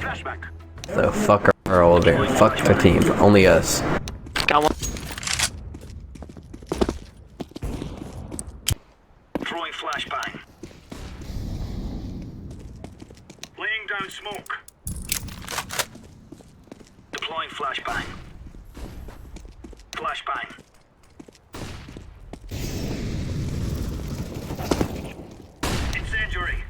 The fuck are all there? Fuck the team. Only us. Got one. Throwing flashbang. Laying down smoke. Deploying flashbang. Flashbang. Incendiary.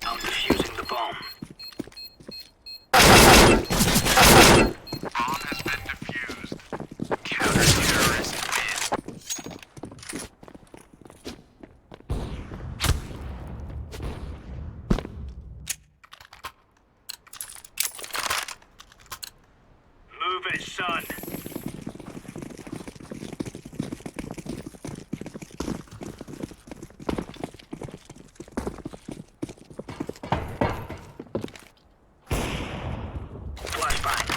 I'm defusing the bomb. Bomb has been defused. Counter-terrorist Move it, son. Flashbang.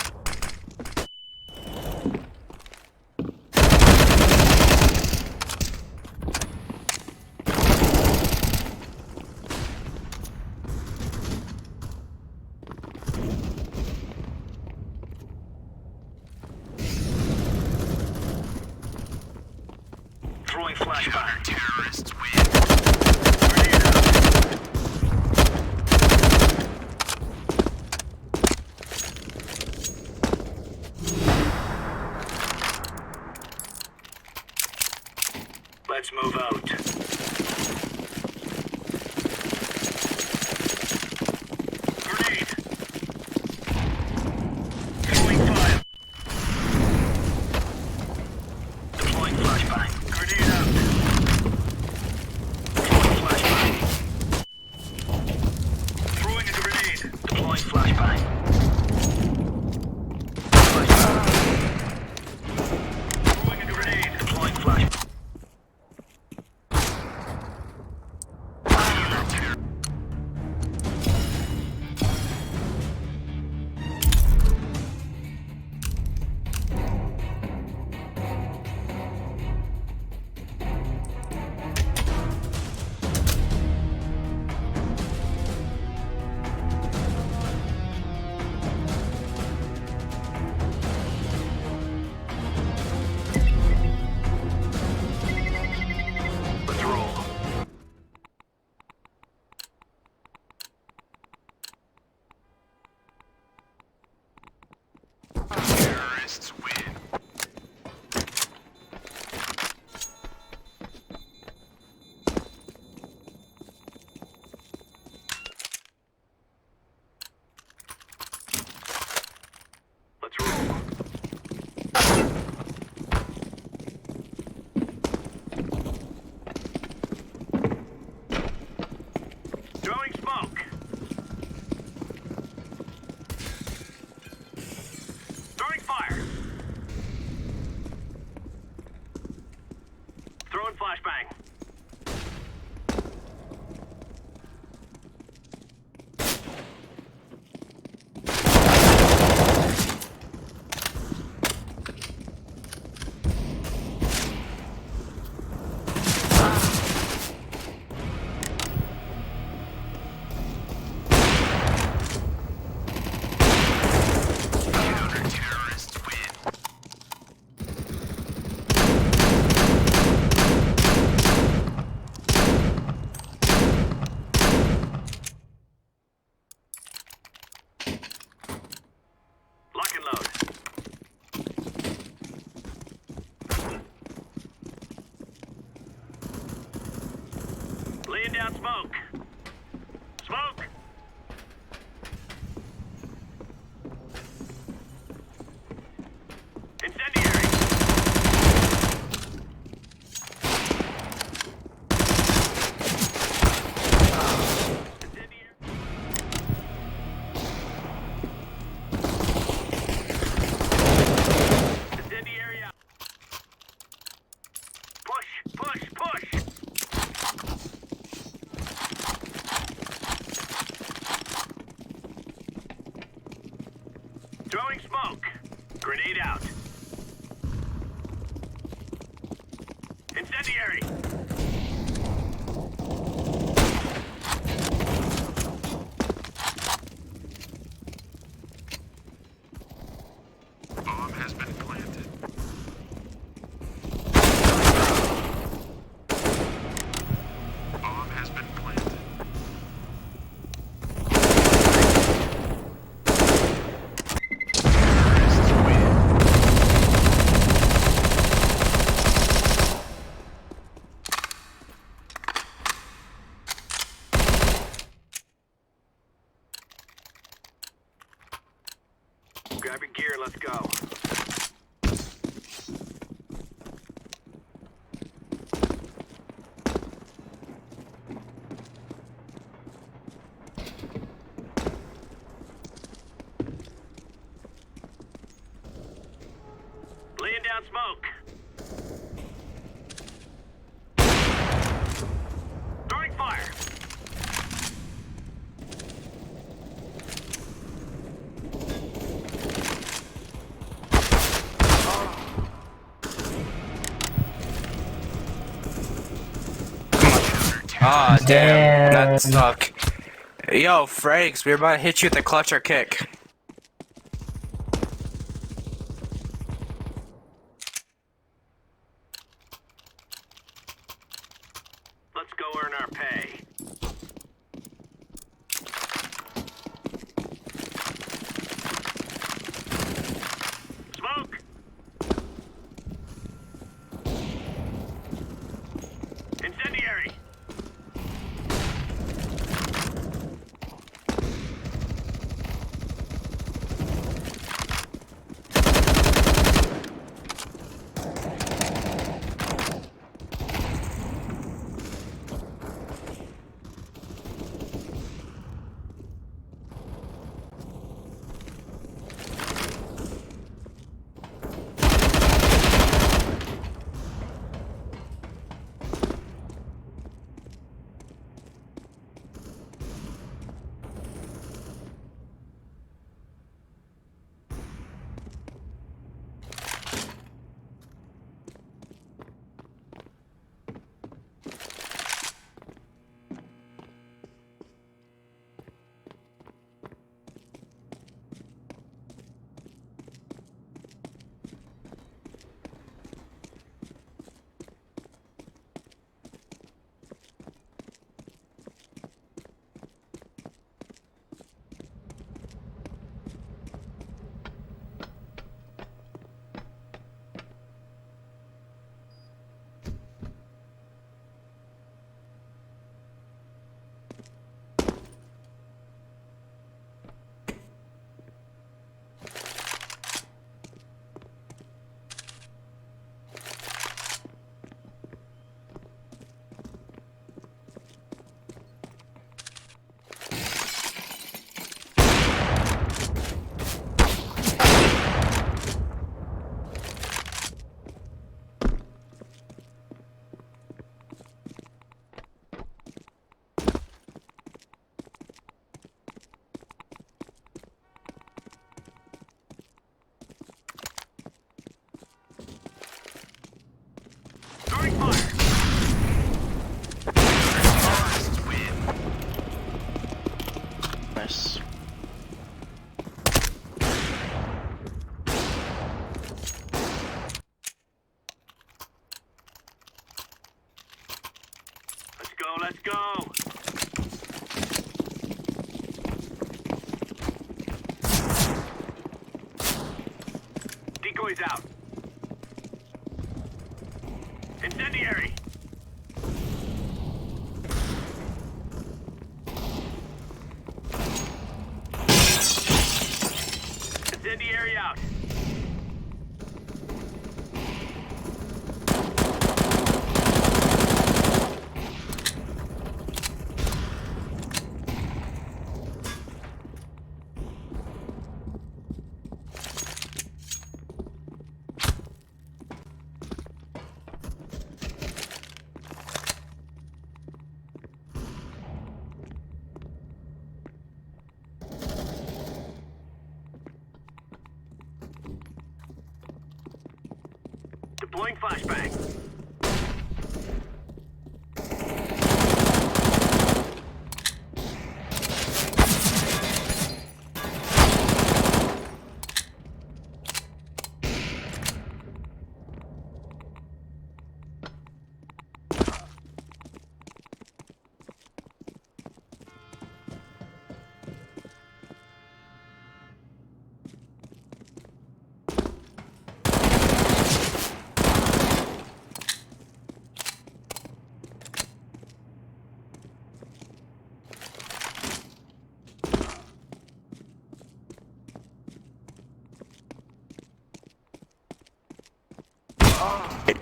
Throwing flashbang. terrorists win. Grenade out. Let's move out. Grenade. Throwing fire. Deploying flashbang. Grenade out. Throwing flashbang. Throwing a grenade. Deploying flashbang. Flashbang. Throwing a grenade. Deploying flashbang. Let's roll. Terrorists win. Let's roll. Throwing smoke. Throwing fire. Throwing flashbang. Counter-terrorists win. Lock and load. Laying down smoke. Smoke. Incendiary. Grab your gear, let's go. Laying down smoke. Throwing fire. Ah, damn. That suck. Yo, Franks, we're about to hit you with the clutch or kick. Let's go earn our pay. Smoke. Incendiary. Throwing fire. Terrorists win. Nice. Let's go, let's go. Decoys out. Incendiary. Incendiary out. Deploying flashbang.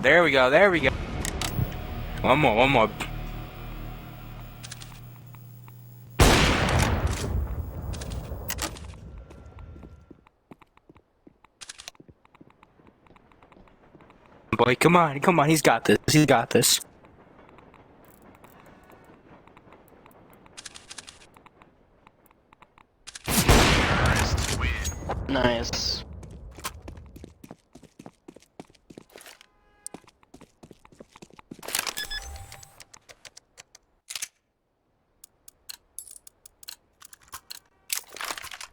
There we go. There we go. One more. One more. Boy, come on. Come on. He's got this. He's got this. Terrorists win. Nice.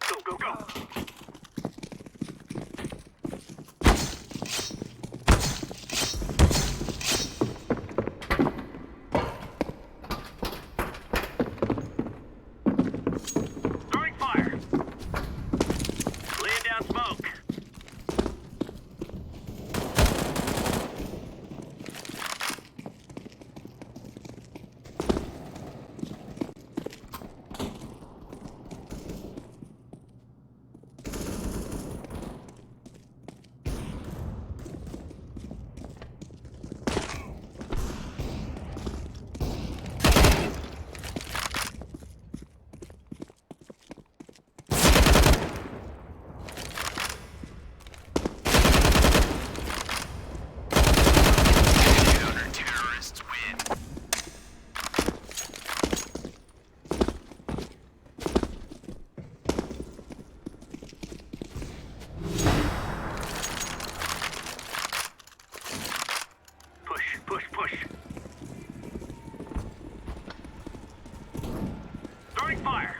Go, go, go. Throwing fire. Laying down smoke. Counter-terrorists win. Push, push, push. Throwing fire.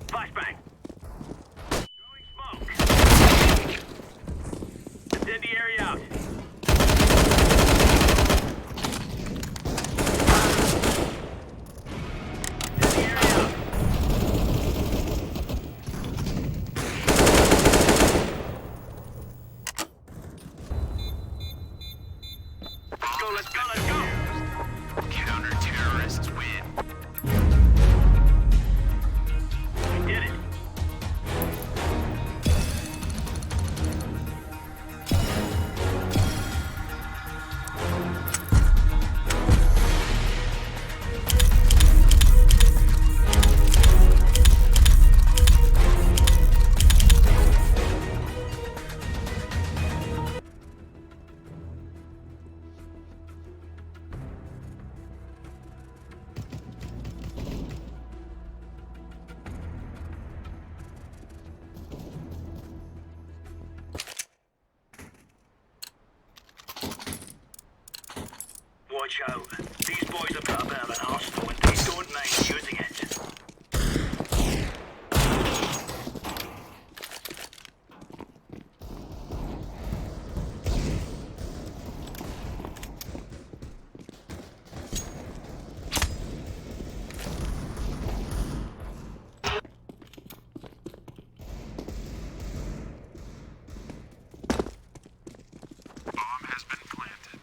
Flashbang. Throwing smoke. Incendiary out. Incendiary out. Let's go, let's go, let's go. Counter-terrorists win. We did it. Watch out. These boys have got a bit of an arsenal and they don't mind using it. Bomb has been planted.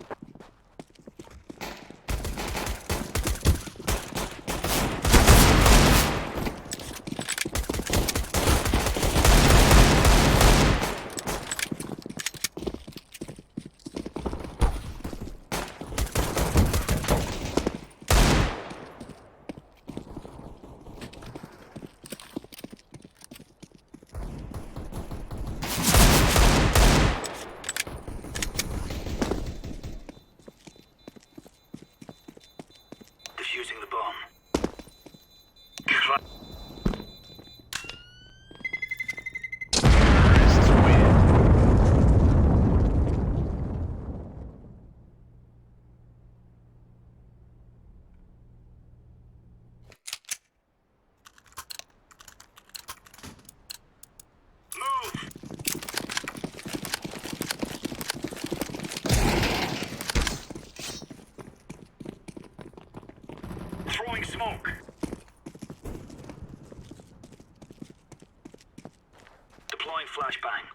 Defusing the bomb. Terrorists win. Move! Throwing smoke. Deploying flashbang.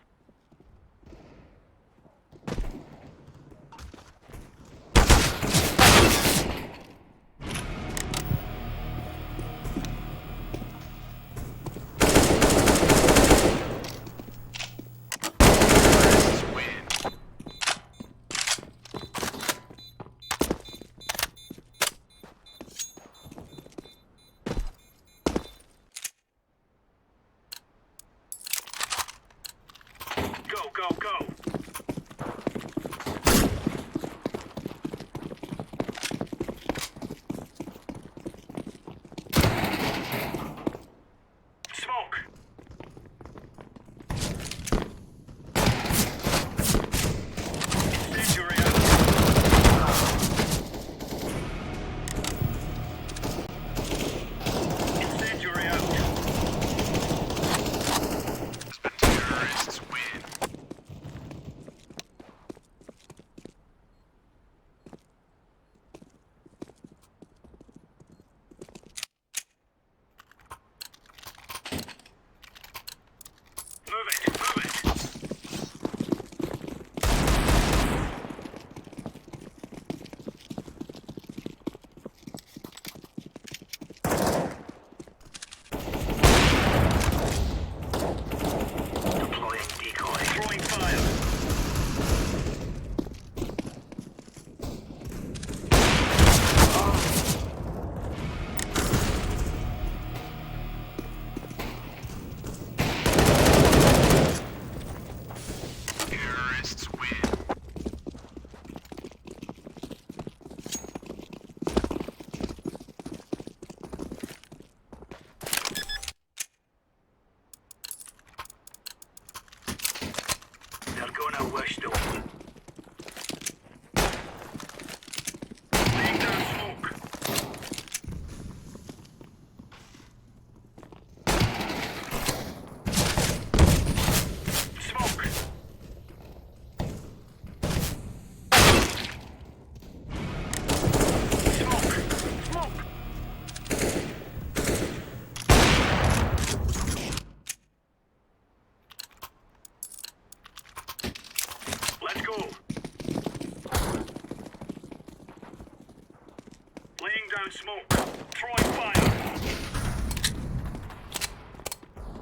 down smoke. Throwing fire.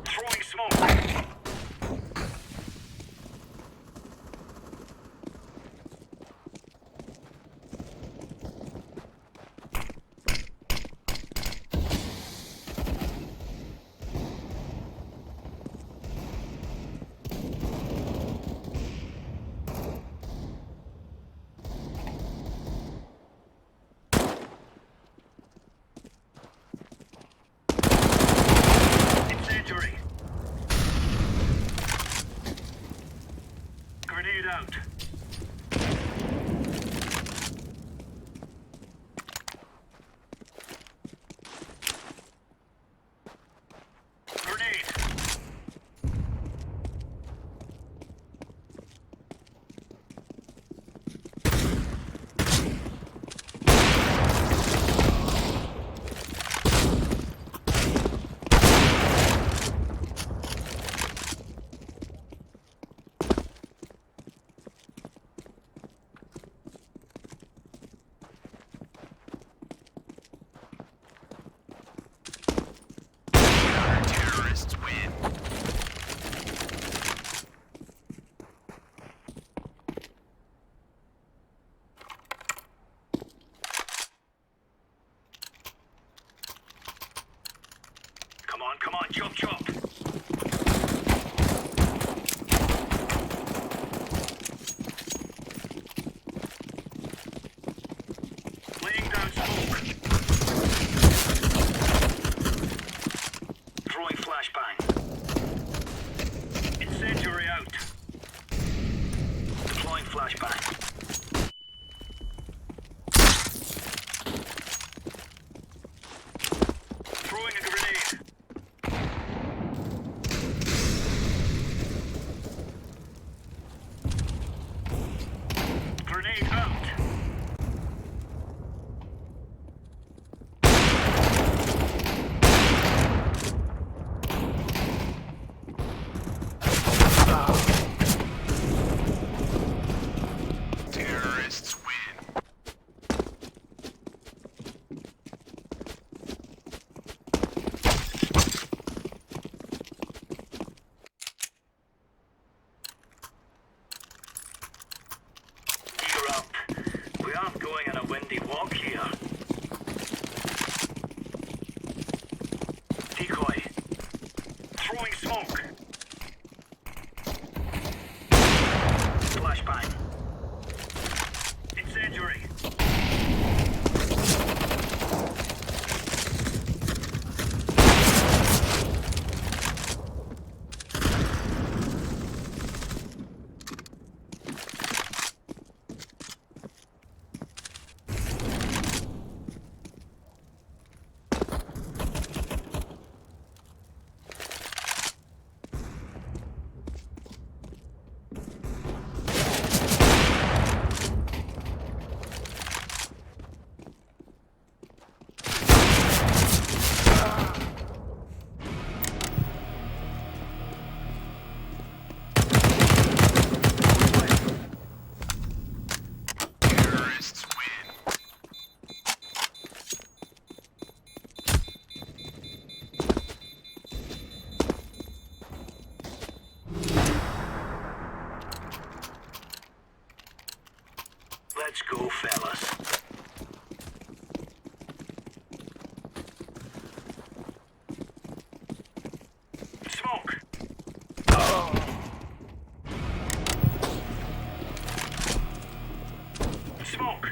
Throwing smoke. Incendiary. Grenade out. Grenade. Counter-terrorists win. Come on, chop chop. Laying down smoke. Throwing flashbang. Incendiary out. Deploying flashbang. Throwing a grenade. Grenade out. Terrorists win. Gear up. We aren't going on a windy walk here. Decoy. Throwing smoke. Flashbang. Incendiary. Terrorists win. Let's go, fellas. Smoke. Smoke.